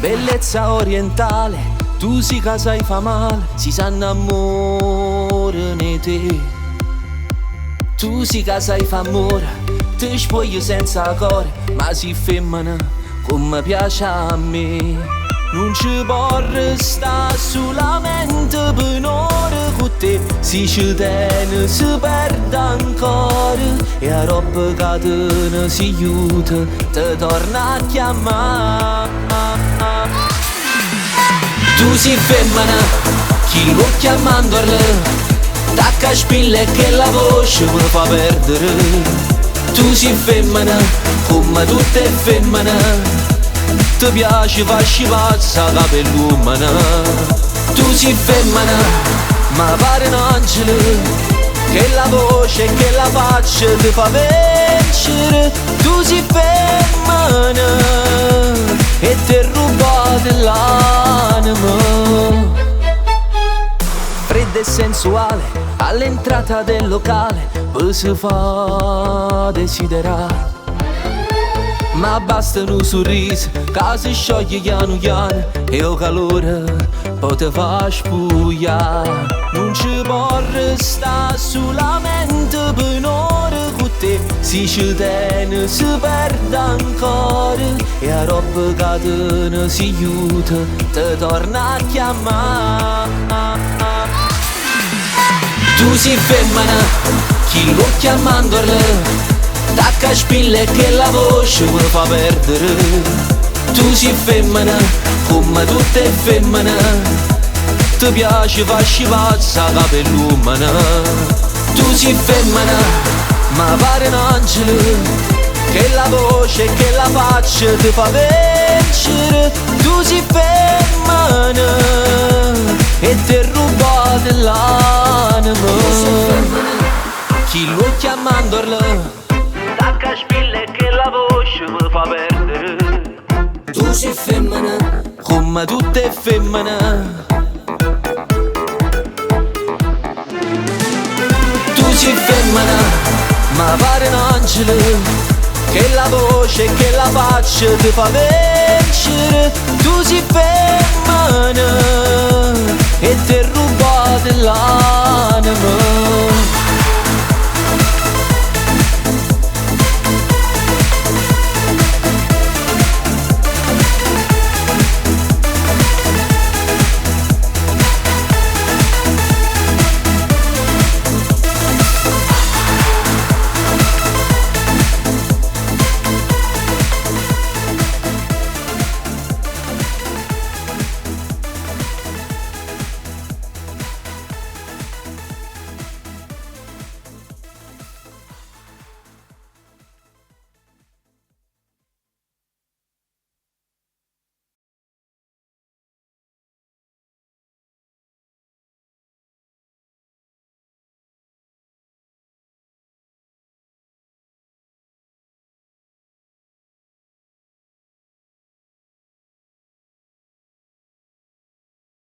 bellezza orientale, tu si casa e fa male, si s'annamora di te. Tu si casa e fa amore, ti spoglio senza cuore, ma si femmina come piace a me. Non ci può restare solamente per un'ora con te, si ci tiene si perde ancora, e a roba catena si aiuta, ti torna a chiamare. Tu si femmina, chi lo chiamandola, tacca spille che la voce mi fa perdere. Tu si femmina, come tutte femmine, ti piace fasci pazza capellumana. Tu si femmina, ma pare un angelo, che la voce e che la faccia ti fa vincere. Tu si femmina e ti rubate l'anima. Fredda e sensuale, all'entrata del locale, poi si fa desiderare. Ma basta un sorriso, che si scioglie piano piano, e il calore poi ti fa spugliare. Non ci può restare solamente per un'ora con te, si ci tiene si perde ancora, e a roba catena si aiuta, ti torna a chiamare. Tu si femmina, chi lo chiamandola, tacca spille che la voce mi fa perdere. Tu si femmina, come tutte femmine, ti piace fasci pazza capellumana. Tu si femmina, ma pare un angelo, che la voce e che la faccia ti fa vincere. Tu si femmina e ti rubate l'anima. Chi lo chiamandola, tacca spille che la voce mi fa perdere. Tu sei femmina, come tutte femmine. Tu sei femmina, ma pare un angelo, che la voce e che la faccia ti fa vincere. Tu sei femmina e ti rubate l'anima.